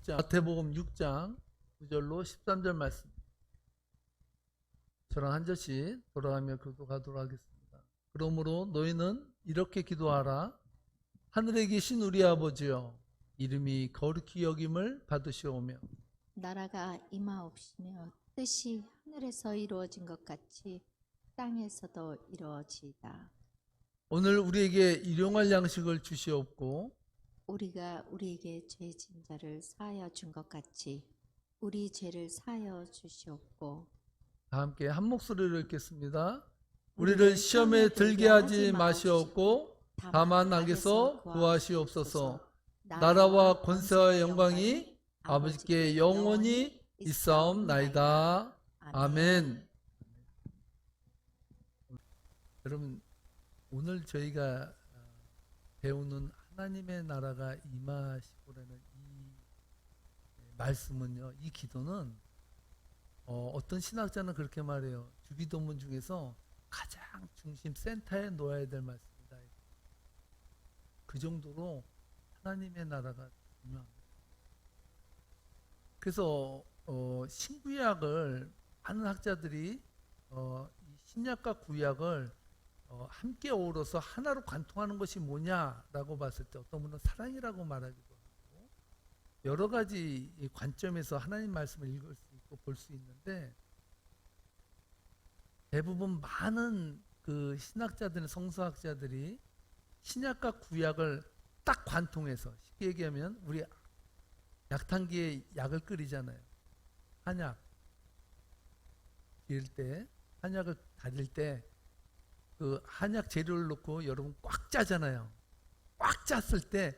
6장, 마태복음 6장 9절로 13절 말씀. 저랑 한 절씩 돌아가며 교도하도록 하겠습니다. 그러므로 너희는 이렇게 기도하라. 하늘에 계신 우리 아버지여, 이름이 거룩히 여김을 받으시오며 나라가 임하옵시며 뜻이 하늘에서 이루어진 것 같이 땅에서도 이루어지이다. 오늘 우리에게 일용할 양식을 주시옵고 우리가 우리에게 죄 진 자를 사하여 준 것 같이 우리 죄를 사하여 주시옵고. 다 함께 한 목소리로 읽겠습니다. 우리를 시험에 들게 하지 마시옵고 다만 악에서 구하시옵소서. 나라와 권세와 영광이 아버지께 영원히 있사옵나이다. 아멘. 여러분, 오늘 저희가 배우는 하나님의 나라가 임하시고라는 이 말씀은요, 이 기도는 어떤 신학자는 그렇게 말해요. 주기도문 중에서 가장 중심 센터에 놓아야 될 말씀이다. 그 정도로 하나님의 나라가 중요합니다. 그래서 신구약을 많은 학자들이 이 신약과 구약을 함께 어우러서 하나로 관통하는 것이 뭐냐라고 봤을 때 어떤 분은 사랑이라고 말하기도 하고 여러 가지 관점에서 하나님 말씀을 읽을 수 있고 볼 수 있는데, 대부분 많은 그 신학자들은 성서학자들이 신약과 구약을 딱 관통해서, 쉽게 얘기하면 우리 약탕기에 약을 끓이잖아요. 한약 기를 때, 한약을 다릴 때 그 한약 재료를 넣고 여러분 꽉 짜잖아요. 꽉 짰을 때,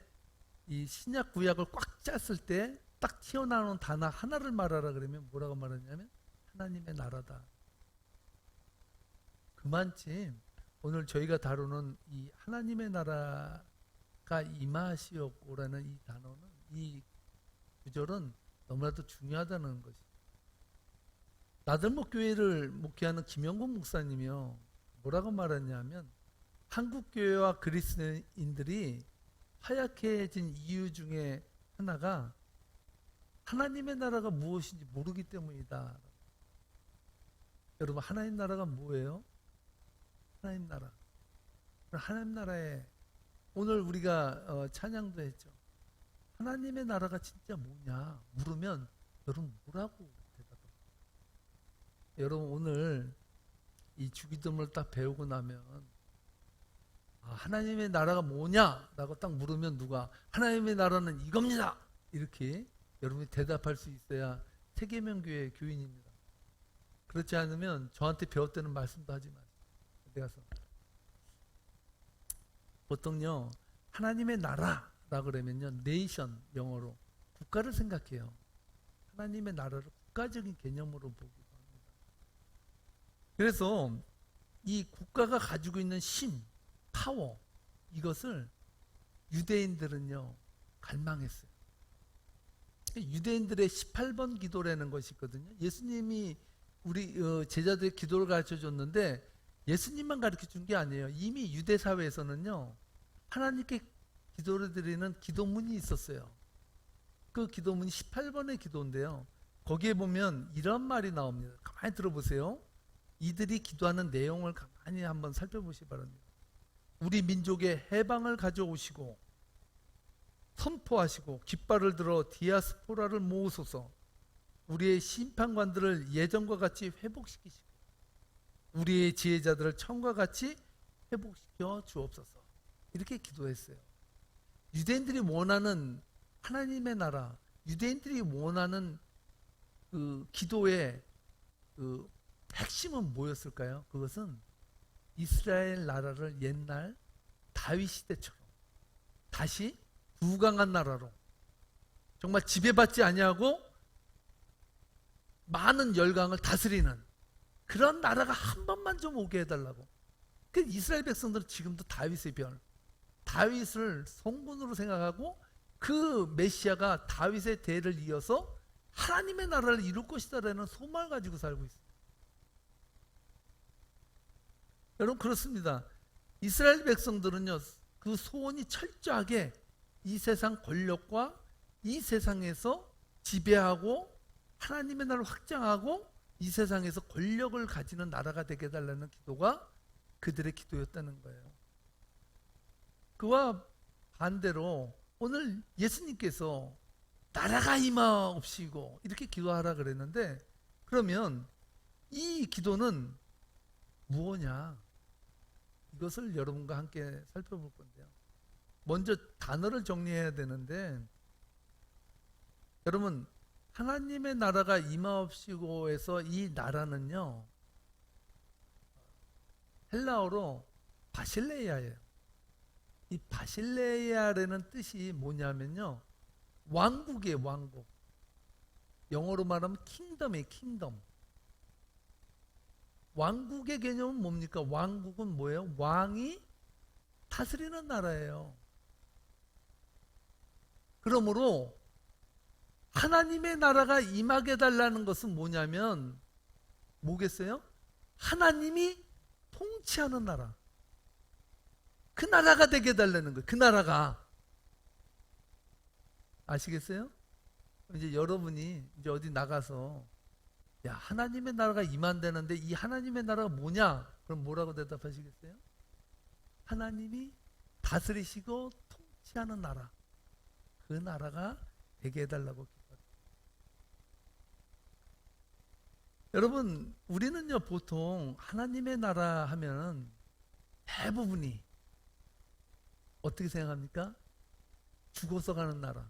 이 신약 구약을 꽉 짰을 때 딱 튀어나오는 단어 하나를 말하라 그러면 뭐라고 말하냐면 하나님의 나라다. 그만큼 오늘 저희가 다루는 이 하나님의 나라가 임하시옵고라는 이 단어는, 이 구절은 너무나도 중요하다는 것입니다. 나들목 교회를 목회하는 김영곤 목사님이요, 뭐라고 말했냐면 한국 교회와 그리스도인들이 하약해진 이유 중에 하나가 하나님의 나라가 무엇인지 모르기 때문이다. 여러분, 하나님 나라가 뭐예요? 하나님 나라. 하나님 나라에 오늘 우리가 찬양도 했죠. 하나님의 나라가 진짜 뭐냐 물으면 여러분 뭐라고 대답해요? 여러분, 오늘 이 주기도문을 딱 배우고 나면 하나님의 나라가 뭐냐라고 딱 물으면 누가 하나님의 나라는 이겁니다 이렇게 여러분이 대답할 수 있어야 세계명교회 교인입니다. 그렇지 않으면 저한테 배웠다는 말씀도 하지 마세요. 어디 가서 보통요, 하나님의 나라라 그러면요, 네이션, 영어로 국가를 생각해요. 하나님의 나라를 국가적인 개념으로 보기도 합니다. 그래서 이 국가가 가지고 있는 힘, 파워, 이것을 유대인들은요 갈망했어요. 유대인들의 18번 기도라는 것이 있거든요. 예수님이 우리 제자들의 기도를 가르쳐 줬는데 예수님만 가르쳐 준 게 아니에요. 이미 유대 사회에서는요, 하나님께 기도를 드리는 기도문이 있었어요. 그 기도문이 18번의 기도인데요, 거기에 보면 이런 말이 나옵니다. 가만히 들어보세요. 이들이 기도하는 내용을 가만히 한번 살펴보시기 바랍니다. 우리 민족의 해방을 가져오시고 선포하시고 깃발을 들어 디아스포라를 모으소서. 우리의 심판관들을 예전과 같이 회복시키시고 우리의 지혜자들을 처음과 같이 회복시켜 주옵소서. 이렇게 기도했어요. 유대인들이 원하는 하나님의 나라, 유대인들이 원하는 그 기도의 그 핵심은 뭐였을까요? 그것은 이스라엘 나라를 옛날 다윗 시대처럼 다시 부강한 나라로, 정말 지배받지 아니하고 많은 열강을 다스리는 그런 나라가 한 번만 좀 오게 해달라고. 그 이스라엘 백성들은 지금도 다윗의 별, 다윗을 성군으로 생각하고 그 메시아가 다윗의 대를 이어서 하나님의 나라를 이룰 것이다라는 소망을 가지고 살고 있어요. 여러분, 그렇습니다. 이스라엘 백성들은요, 그 소원이 철저하게 이 세상 권력과 이 세상에서 지배하고 하나님의 나라를 확장하고 이 세상에서 권력을 가지는 나라가 되게 해달라는 기도가 그들의 기도였다는 거예요. 그와 반대로 오늘 예수님께서 나라가 임하옵시고 이렇게 기도하라 그랬는데, 그러면 이 기도는 무엇냐? 이것을 여러분과 함께 살펴볼 건데요. 먼저 단어를 정리해야 되는데, 여러분, 하나님의 나라가 임하옵시고에서 이 나라는요, 헬라어로 바실레이아예요. 이 바실레이아라는 뜻이 뭐냐면요, 왕국이에요. 왕국. 영어로 말하면 킹덤이에요. 킹덤. 왕국의 개념은 뭡니까? 왕국은 뭐예요? 왕이 다스리는 나라예요. 그러므로 하나님의 나라가 임하게 해달라는 것은 뭐냐면 뭐겠어요? 하나님이 통치하는 나라. 그 나라가 되게 해달라는 거예요. 그 나라가. 아시겠어요? 이제 여러분이 이제 어디 나가서 야, 하나님의 나라가 임한다는데 이 하나님의 나라가 뭐냐? 그럼 뭐라고 대답하시겠어요? 하나님이 다스리시고 통치하는 나라. 그 나라가 되게 해달라고 기도합니다. 여러분, 우리는요 보통 하나님의 나라 하면 대부분이 어떻게 생각합니까? 죽어서 가는 나라.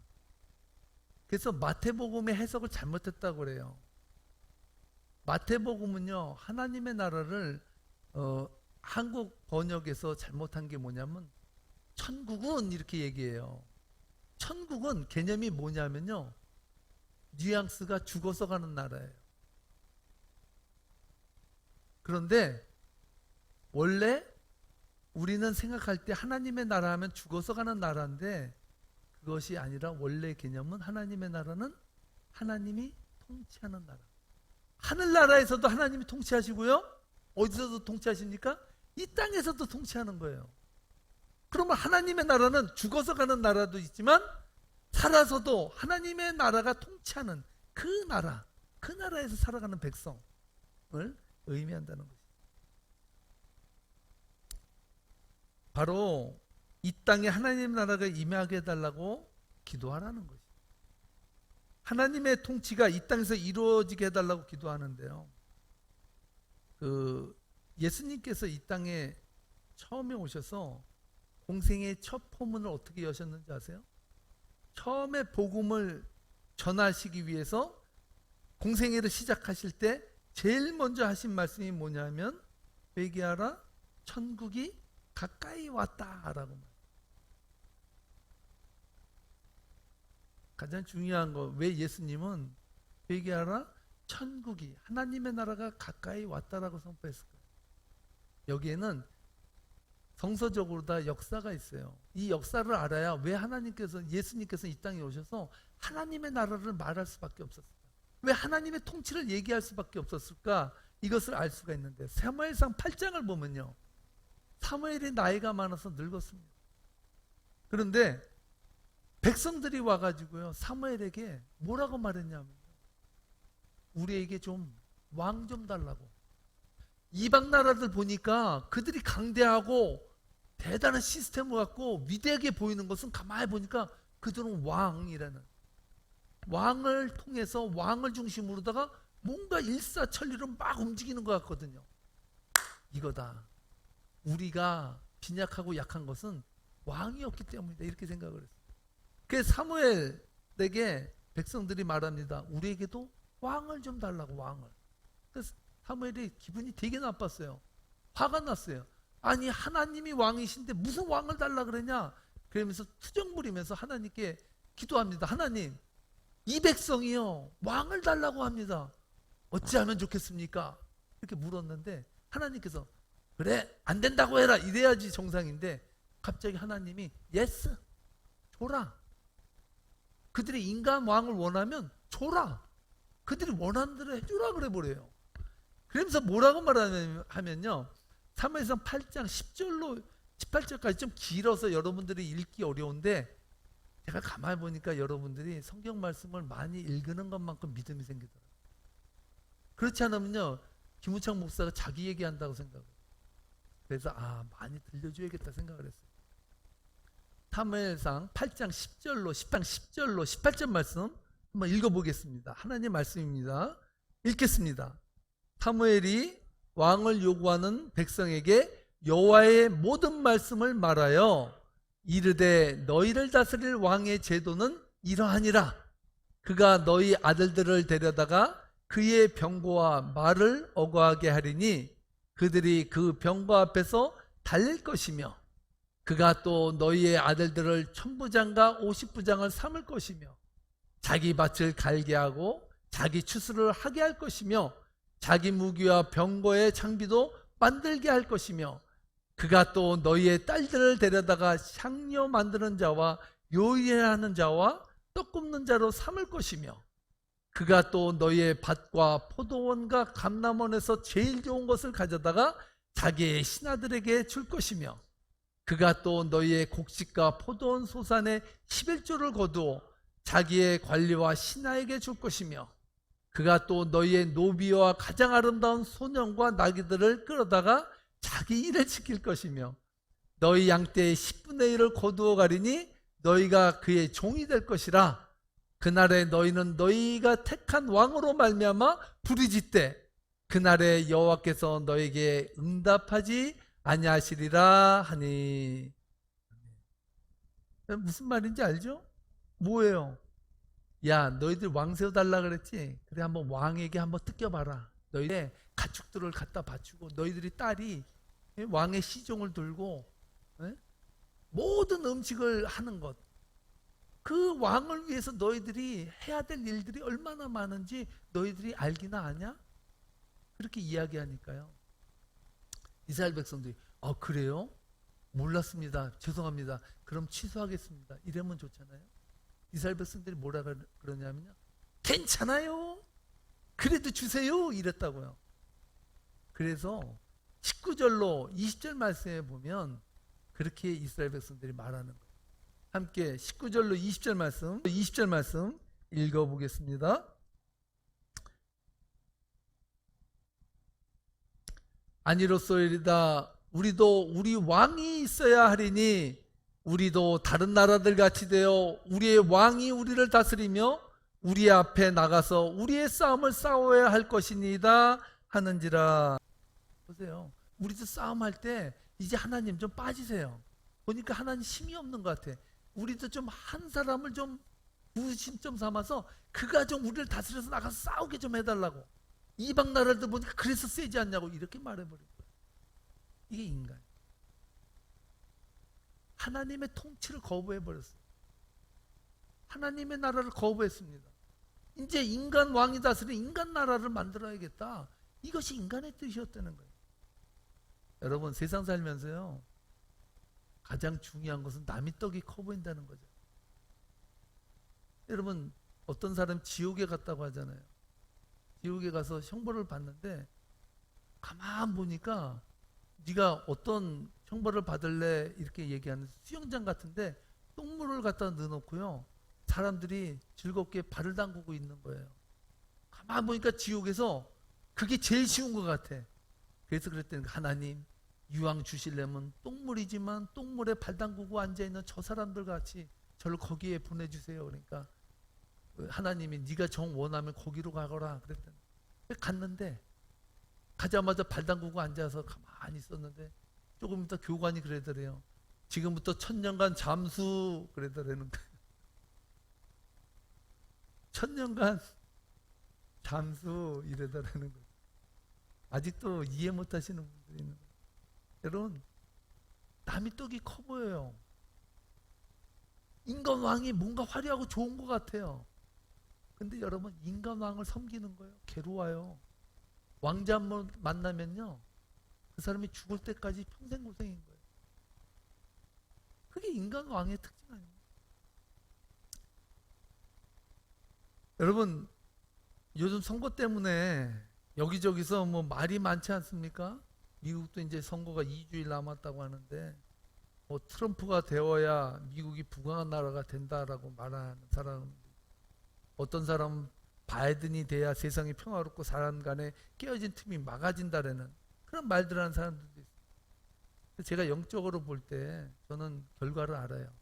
그래서 마태복음의 해석을 잘못했다고 그래요. 마태복음은요 하나님의 나라를 한국 번역에서 잘못한 게 뭐냐면 천국은 이렇게 얘기해요. 천국은 개념이 뭐냐면요, 뉘앙스가 죽어서 가는 나라예요. 그런데 원래 우리는 생각할 때 하나님의 나라 하면 죽어서 가는 나라인데, 그것이 아니라 원래 개념은 하나님의 나라는 하나님이 통치하는 나라. 하늘나라에서도 하나님이 통치하시고요, 어디서도 통치하십니까? 이 땅에서도 통치하는 거예요. 그러면 하나님의 나라는 죽어서 가는 나라도 있지만 살아서도 하나님의 나라가 통치하는 그 나라, 그 나라에서 살아가는 백성을 의미한다는 것이죠. 바로 이 땅에 하나님의 나라가 임하게 해달라고 기도하라는 것이죠. 하나님의 통치가 이 땅에서 이루어지게 해달라고 기도하는데요. 예수님께서 이 땅에 처음에 오셔서 공생의 첫 포문을 어떻게 여셨는지 아세요? 처음에 복음을 전하시기 위해서 공생애를 시작하실 때 제일 먼저 하신 말씀이 뭐냐면 회개하라, 천국이 가까이 왔다라고 말해요. 가장 중요한 거, 왜 예수님은 회개하라, 천국이, 하나님의 나라가 가까이 왔다라고 선포했을까요? 여기에는 성서적으로 다 역사가 있어요. 이 역사를 알아야 왜 예수님께서 이 땅에 오셔서 하나님의 나라를 말할 수밖에 없었을까? 왜 하나님의 통치를 얘기할 수밖에 없었을까? 이것을 알 수가 있는데, 사무엘상 8장을 보면요, 사무엘이 나이가 많아서 늙었습니다. 그런데 백성들이 와가지고요 사무엘에게 뭐라고 말했냐면, 우리에게 좀 왕 좀 달라고. 이방 나라들 보니까 그들이 강대하고 대단한 시스템을 갖고 위대하게 보이는 것은 가만히 보니까 그들은 왕을 통해서 왕을 중심으로다가 뭔가 일사천리로 막 움직이는 것 같거든요. 이거다. 우리가 빈약하고 약한 것은 왕이 없기 때문이다, 이렇게 생각을 했어요. 그래서 사무엘에게 백성들이 말합니다. 우리에게도 왕을 좀 달라고, 왕을. 그래서 사무엘이 기분이 되게 나빴어요. 화가 났어요. 아니, 하나님이 왕이신데 무슨 왕을 달라 그러냐? 그러면서 투정 부리면서 하나님께 기도합니다. 하나님, 이 백성이요 왕을 달라고 합니다. 어찌하면 좋겠습니까? 이렇게 물었는데 하나님께서 그래, 안 된다고 해라, 이래야지 정상인데, 갑자기 하나님이 예스, 줘라. 그들이 인간 왕을 원하면 줘라. 그들이 원하는 대로 해주라 그래 버려요. 그러면서 뭐라고 말하면요, 사무엘상 8장 10절로 18절까지 좀 길어서 여러분들이 읽기 어려운데 제가 가만히 보니까 여러분들이 성경 말씀을 많이 읽는 것만큼 믿음이 생기더라고요. 그렇지 않으면요, 김우창 목사가 자기 얘기한다고 생각해요. 그래서 많이 들려줘야겠다 생각을 했어요. 사무엘상 8장 10절로 18절 말씀 한번 읽어보겠습니다. 하나님 말씀입니다. 읽겠습니다. 사무엘이 왕을 요구하는 백성에게 여호와의 모든 말씀을 말하여 이르되 너희를 다스릴 왕의 제도는 이러하니라. 그가 너희 아들들을 데려다가 그의 병거와 말을 어거하게 하리니 그들이 그 병거 앞에서 달릴 것이며 그가 또 너희의 아들들을 천부장과 50부장을 삼을 것이며 자기 밭을 갈게 하고 자기 추수를 하게 할 것이며 자기 무기와 병거의 장비도 만들게 할 것이며 그가 또 너희의 딸들을 데려다가 향료 만드는 자와 요리하는 자와 떡 굽는 자로 삼을 것이며 그가 또 너희의 밭과 포도원과 감람원에서 제일 좋은 것을 가져다가 자기의 신하들에게 줄 것이며 그가 또 너희의 곡식과 포도원 소산의 11조를 거두어 자기의 관리와 신하에게 줄 것이며 그가 또 너희의 노비와 가장 아름다운 소년과 나귀들을 끌어다가 자기 일을 지킬 것이며 너희 양떼의 10분의 1을 거두어 가리니 너희가 그의 종이 될 것이라. 그날에 너희는 너희가 택한 왕으로 말미암아 부르짖되 그날에 여호와께서 너에게 응답하지 아니하시리라 하니. 무슨 말인지 알죠? 뭐예요? 야, 너희들 왕 세워달라 그랬지? 그래, 한번 왕에게 한번 뜯겨봐라. 너희의 가축들을 갖다 바치고 너희들이 딸이 왕의 시종을 들고 모든 음식을 하는 것, 그 왕을 위해서 너희들이 해야 될 일들이 얼마나 많은지 너희들이 알기나 아냐? 그렇게 이야기하니까요, 이스라엘 백성들이 그래요? 몰랐습니다. 죄송합니다. 그럼 취소하겠습니다. 이러면 좋잖아요. 이스라엘 백성들이 뭐라 그러냐면요, 괜찮아요. 그래도 주세요. 이랬다고요. 그래서 19절로 20절 말씀에 보면 그렇게 이스라엘 백성들이 말하는 거예요. 함께 19절로 20절 말씀 읽어보겠습니다. 아니로소이다. 우리도 우리 왕이 있어야 하리니 우리도 다른 나라들 같이 되어 우리의 왕이 우리를 다스리며 우리 앞에 나가서 우리의 싸움을 싸워야 할 것이니이다 하는지라. 보세요. 우리도 싸움할 때 이제 하나님 좀 빠지세요. 보니까 하나님 힘이 없는 것 같아. 우리도 좀 한 사람을 좀 구심점 삼아서 그가 좀 우리를 다스려서 나가서 싸우게 좀 해달라고. 이방 나라들 보니까 그래서 세지 않냐고 이렇게 말해버린 거예요. 이게 인간. 하나님의 통치를 거부해버렸어요. 하나님의 나라를 거부했습니다. 이제 인간 왕이 다스린 인간 나라를 만들어야겠다. 이것이 인간의 뜻이었다는 거예요. 여러분, 세상 살면서요, 가장 중요한 것은 남의 떡이 커 보인다는 거죠. 여러분, 어떤 사람 지옥에 갔다고 하잖아요. 지옥에 가서 형벌을 받는데 가만 보니까 네가 어떤 형벌을 받을래 이렇게 얘기하는 수영장 같은데 똥물을 갖다 넣어놓고요, 사람들이 즐겁게 발을 담그고 있는 거예요. 가만 보니까 지옥에서 그게 제일 쉬운 것 같아. 그래서 그랬더니 하나님, 유황 주시려면 똥물이지만 똥물에 발 담그고 앉아있는 저 사람들 같이 저를 거기에 보내주세요. 그러니까 하나님이 네가 정 원하면 거기로 가거라 그랬더니 갔는데, 가자마자 발 담그고 앉아서 가만히 있었는데 조금 이따 교관이 그러더래요. 지금부터 1000년간 잠수 그러더라는 거예요. 1000년간 잠수 이러더라는 거예요. 아직도 이해 못 하시는 분들이 있는 거예요. 여러분, 남의 떡이 커 보여요. 인간 왕이 뭔가 화려하고 좋은 것 같아요. 근데 여러분, 인간 왕을 섬기는 거예요. 괴로워요. 왕자 한번 만나면요, 그 사람이 죽을 때까지 평생 고생인 거예요. 그게 인간 왕의 특징 아니에요? 여러분, 요즘 선거 때문에 여기저기서 뭐 말이 많지 않습니까? 미국도 이제 선거가 2주일 남았다고 하는데 뭐 트럼프가 되어야 미국이 부강한 나라가 된다라고 말하는 사람, 어떤 사람은 바이든이 돼야 세상이 평화롭고 사람 간에 깨어진 틈이 막아진다라는 그런 말들 하는 사람들도 있어요. 제가 영적으로 볼 때 저는 결과를 알아요.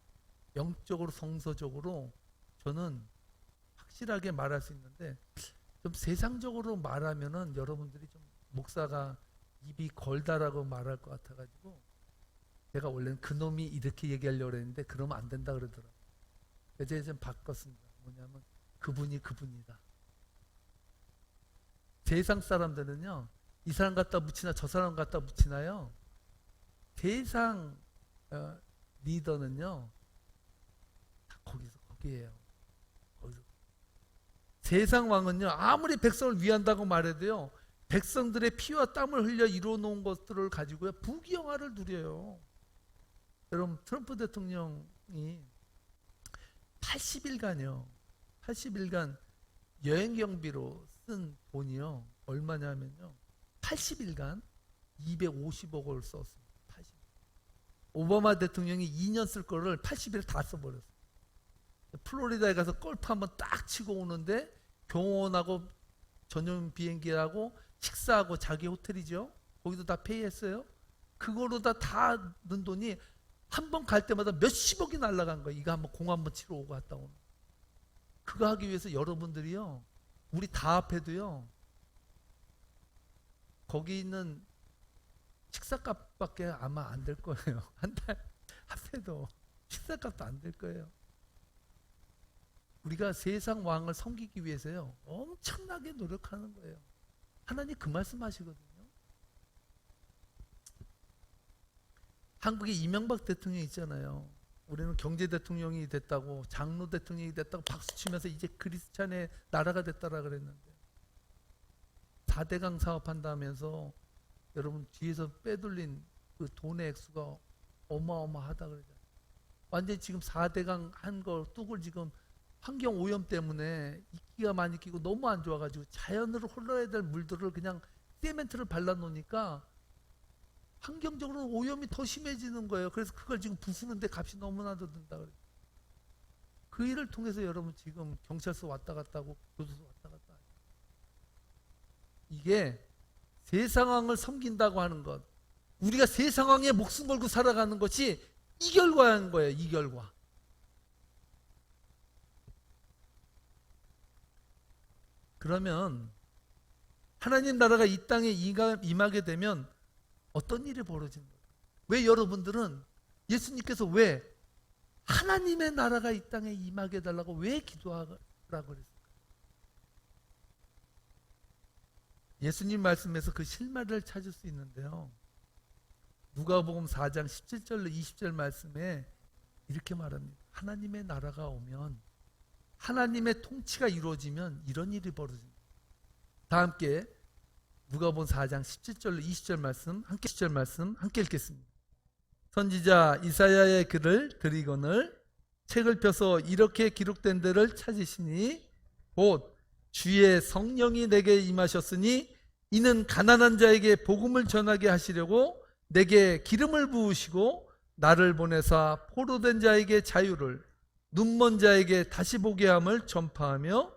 영적으로 성서적으로 저는 확실하게 말할 수 있는데, 좀 세상적으로 말하면은 여러분들이 좀 목사가 입이 걸다라고 말할 것 같아가지고 제가 원래는 그놈이 이렇게 얘기하려고 했는데 그러면 안 된다 그러더라고요. 그래서 좀 바꿨습니다. 뭐냐면 그분이 그분이다. 세상 사람들은요, 이 사람 갖다 묻히나 저 사람 갖다 묻히나요? 세상 리더는요, 다 거기에요. 거기서. 세상 왕은요, 아무리 백성을 위한다고 말해도요, 백성들의 피와 땀을 흘려 이루어놓은 것들을 가지고요, 부귀영화를 누려요. 여러분, 트럼프 대통령이 80일간요, 80일간 여행 경비로 쓴 돈이요, 얼마냐면요, 80일간 250억을 썼습니다. 80일. 오바마 대통령이 2년 쓸 거를 80일 다 써버렸어요. 플로리다에 가서 골프 한번 딱 치고 오는데 병원하고 전용 비행기하고 식사하고 자기 호텔이죠. 거기도 다 페이했어요. 그거로 다 는 돈이 한 번 갈 때마다 몇십억이 날라간 거예요. 이거 한번 공 한번 치러 오고 갔다 오는. 그거 하기 위해서 여러분들이요, 우리 다 합해도요, 거기 있는 식사값밖에 아마 안 될 거예요. 한 달 합해도 식사값도 안 될 거예요. 우리가 세상 왕을 섬기기 위해서요, 엄청나게 노력하는 거예요. 하나님 그 말씀하시거든요. 한국에 이명박 대통령 있잖아요. 우리는 경제 대통령이 됐다고, 장로 대통령이 됐다고 박수 치면서 이제 그리스찬의 나라가 됐다라 그랬는데, 4대강 사업한다면서 여러분 뒤에서 빼돌린 그 돈의 액수가 어마어마하다 그러잖아요. 완전히 지금 4대강 한 거 뚝을 지금 환경 오염 때문에 이끼가 많이 끼고 너무 안 좋아가지고 자연으로 흘러야 될 물들을 그냥 세멘트를 발라놓으니까 환경적으로 오염이 더 심해지는 거예요. 그래서 그걸 지금 부수는데 값이 너무나도 든다 그래요. 그 일을 통해서 여러분 지금 경찰서 왔다 갔다 하고 교도소 왔다 갔다 하고, 이게 세상왕을 섬긴다고 하는 것, 우리가 세상왕에 목숨 걸고 살아가는 것이 이 결과인 거예요. 이 결과. 그러면 하나님 나라가 이 땅에 임하게 되면 어떤 일이 벌어지는 거예요? 왜 여러분들은 예수님께서 왜 하나님의 나라가 이 땅에 임하게 해달라고 왜 기도하라고 그랬을까요? 예수님 말씀에서 그 실마리를 찾을 수 있는데요, 누가복음 4장 17절로 20절 말씀에 이렇게 말합니다. 하나님의 나라가 오면, 하나님의 통치가 이루어지면 이런 일이 벌어집니다. 다 함께 누가복음 4장 17절로 20절 말씀 함께 10절 말씀 함께 읽겠습니다. 선지자 이사야의 글을 드리거늘 책을 펴서 이렇게 기록된 데를 찾으시니 곧 주의 성령이 내게 임하셨으니 이는 가난한 자에게 복음을 전하게 하시려고 내게 기름을 부으시고 나를 보내사 포로된 자에게 자유를, 눈먼 자에게 다시 보게 함을 전파하며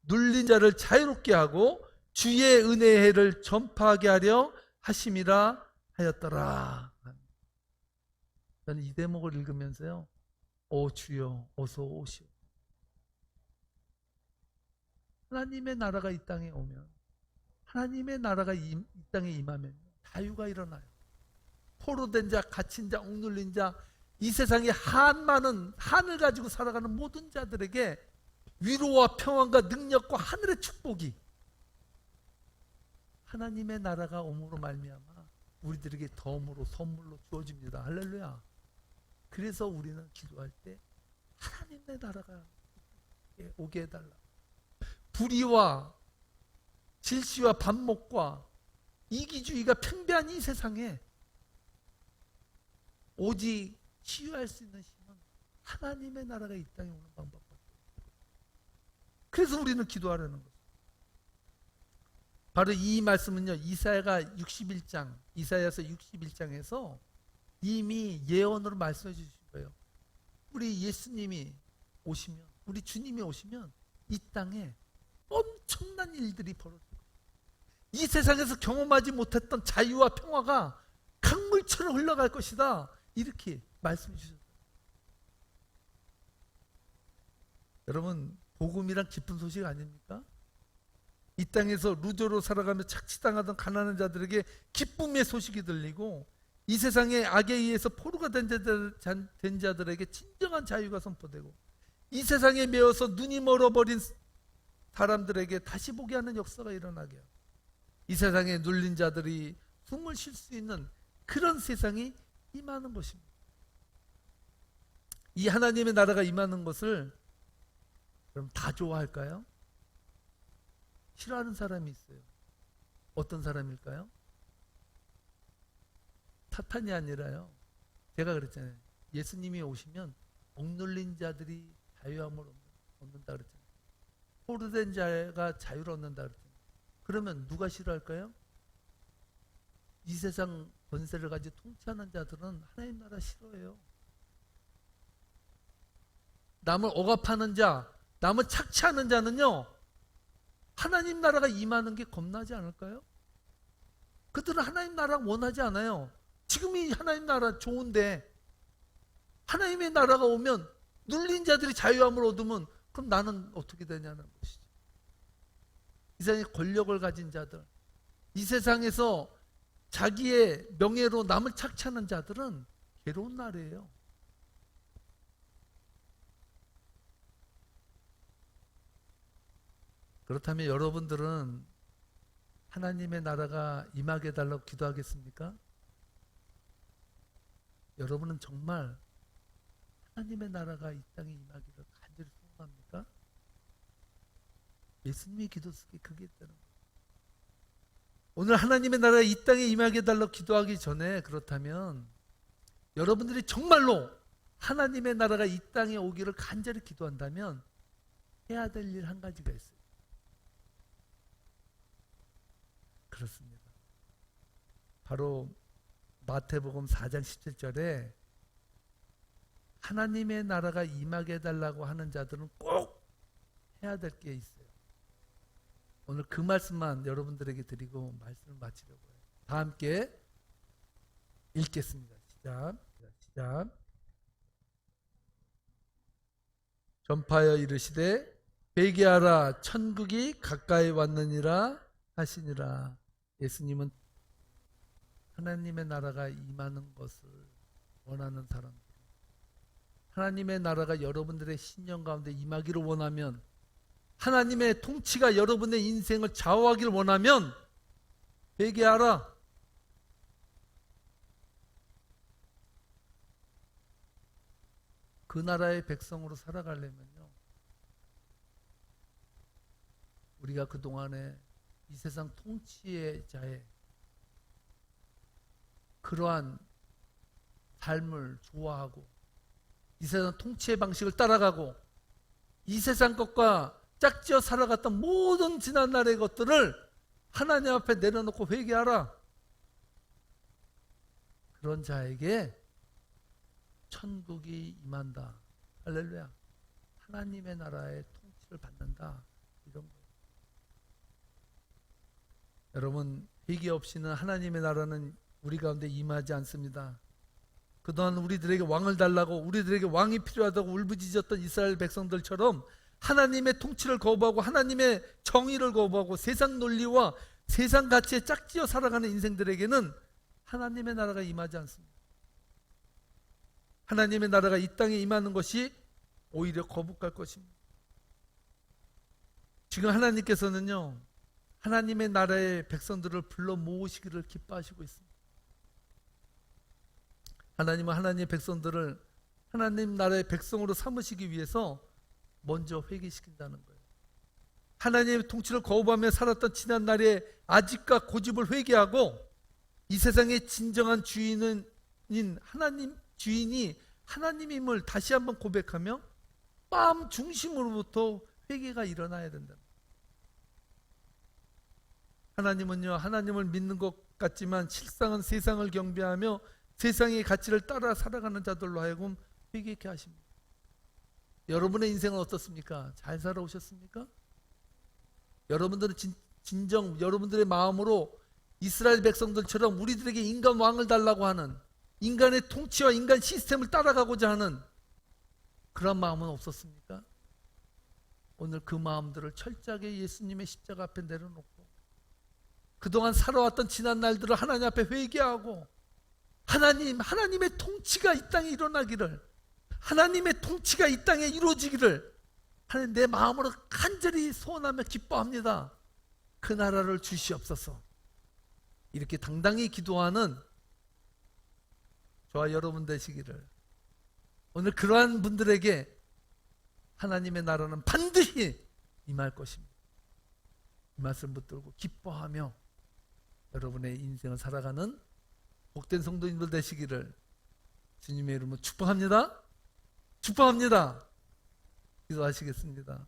눌린 자를 자유롭게 하고 주의 은혜의 해를 전파하게 하려 하심이라 하였더라. 저는 이 대목을 읽으면서요, 오 주여 어서 오시오. 하나님의 나라가 이 땅에 오면, 하나님의 나라가 이 땅에 임하면 자유가 일어나요. 포로된 자, 갇힌 자, 억눌린 자, 이 세상에 한많은 한을 가지고 살아가는 모든 자들에게 위로와 평안과 능력과 하늘의 축복이, 하나님의 나라가 옴으로 말미암아 우리들에게 덤으로 선물로 주어집니다. 할렐루야. 그래서 우리는 기도할 때 하나님의 나라가 오게 해달라. 불의와 질시와 반목과 이기주의가 팽배한 이 세상에 오직 치유할 수 있는 힘은 하나님의 나라가 이 땅에 오는 방법밖에 없어요. 그래서 우리는 기도하려는 거죠. 바로 이 말씀은요, 이사야가 61장, 이사야서 61장에서 이미 예언으로 말씀해 주신 거예요. 우리 예수님이 오시면, 우리 주님이 오시면 이 땅에 엄청난 일들이 벌어져요. 이 세상에서 경험하지 못했던 자유와 평화가 강물처럼 흘러갈 것이다. 이렇게 말씀해 주셨어요. 여러분, 복음이란 기쁜 소식 아닙니까? 이 땅에서 루저로 살아가며 착취당하던 가난한 자들에게 기쁨의 소식이 들리고, 이 세상의 악에 의해서 포로가 된 자들에게 진정한 자유가 선포되고, 이 세상에 매여서 눈이 멀어버린 사람들에게 다시 보게 하는 역사가 일어나게 하고, 이 세상에 눌린 자들이 숨을 쉴 수 있는 그런 세상이 임하는 것입니다. 이 하나님의 나라가 임하는 것을 그럼 다 좋아할까요? 싫어하는 사람이 있어요. 어떤 사람일까요? 사탄이 아니라요. 제가 그랬잖아요. 예수님이 오시면 억눌린 자들이 자유함을 얻는다 그랬잖아요. 포로된 자가 자유를 얻는다 그랬잖아요. 그러면 누가 싫어할까요? 이 세상 권세를 가지고 통치하는 자들은 하나님 나라 싫어해요. 남을 억압하는 자, 남을 착취하는 자는요, 하나님 나라가 임하는 게 겁나지 않을까요? 그들은 하나님 나라 원하지 않아요. 지금이 하나님 나라 좋은데 하나님의 나라가 오면 눌린 자들이 자유함을 얻으면 그럼 나는 어떻게 되냐는 것이죠. 이 세상에 권력을 가진 자들, 이 세상에서 자기의 명예로 남을 착취하는 자들은 괴로운 날이에요. 그렇다면 여러분들은 하나님의 나라가 임하게 달라고 기도하겠습니까? 여러분은 정말 하나님의 나라가 이 땅에 임하기를 간절히 소원합니까? 예수님의 기도 속에 그게 있다는 거예요. 오늘 하나님의 나라가 이 땅에 임하게 달라고 기도하기 전에, 그렇다면 여러분들이 정말로 하나님의 나라가 이 땅에 오기를 간절히 기도한다면 해야 될 일 한 가지가 있어요. 그렇습니다. 바로 마태복음 4장 17절에 하나님의 나라가 임하게 해달라고 하는 자들은 꼭 해야 될 게 있어요. 오늘 그 말씀만 여러분들에게 드리고 말씀을 마치려고 해요. 다 함께 읽겠습니다. 시작. 전파하여 이르시되 회개하라, 천국이 가까이 왔느니라 하시니라. 예수님은 하나님의 나라가 임하는 것을 원하는 사람들, 하나님의 나라가 여러분들의 신령 가운데 임하기를 원하면, 하나님의 통치가 여러분의 인생을 좌우하기를 원하면 회개하라. 그 나라의 백성으로 살아가려면요, 우리가 그동안에 이 세상 통치의 자의 그러한 삶을 좋아하고 이 세상 통치의 방식을 따라가고 이 세상 것과 짝지어 살아갔던 모든 지난날의 것들을 하나님 앞에 내려놓고 회개하라. 그런 자에게 천국이 임한다. 할렐루야. 하나님의 나라의 통치를 받는다. 이런 거예요. 여러분, 회개 없이는 하나님의 나라는 우리 가운데 임하지 않습니다. 그동안 우리들에게 왕을 달라고, 우리들에게 왕이 필요하다고 울부짖었던 이스라엘 백성들처럼 하나님의 통치를 거부하고 하나님의 정의를 거부하고 세상 논리와 세상 가치에 짝지어 살아가는 인생들에게는 하나님의 나라가 임하지 않습니다. 하나님의 나라가 이 땅에 임하는 것이 오히려 거북할 것입니다. 지금 하나님께서는요, 하나님의 나라의 백성들을 불러 모으시기를 기뻐하시고 있습니다. 하나님은 하나님의 백성들을 하나님 나라의 백성으로 삼으시기 위해서 먼저 회개시킨다는 거예요. 하나님의 통치를 거부하며 살았던 지난날의 아집과 고집을 회개하고 이 세상의 진정한 주인이 하나님임을 다시 한번 고백하며 마음 중심으로부터 회개가 일어나야 된다. 하나님은요, 하나님을 믿는 것 같지만 실상은 세상을 경배하며 세상의 가치를 따라 살아가는 자들로 하여금 회개케 하십니다. 여러분의 인생은 어떻습니까? 잘 살아오셨습니까? 여러분들은 진정 여러분들의 마음으로 이스라엘 백성들처럼 우리들에게 인간 왕을 달라고 하는, 인간의 통치와 인간 시스템을 따라가고자 하는 그런 마음은 없었습니까? 오늘 그 마음들을 철저하게 예수님의 십자가 앞에 내려놓고 그동안 살아왔던 지난 날들을 하나님 앞에 회개하고 하나님의 통치가 이 땅에 일어나기를, 하나님의 통치가 이 땅에 이루어지기를 하나님 내 마음으로 간절히 소원하며 기뻐합니다. 그 나라를 주시옵소서. 이렇게 당당히 기도하는 저와 여러분 되시기를, 오늘 그러한 분들에게 하나님의 나라는 반드시 임할 것입니다. 이 말씀 붙들고 기뻐하며 여러분의 인생을 살아가는 복된 성도님들 되시기를 주님의 이름으로 축복합니다. 축복합니다. 기도하시겠습니다.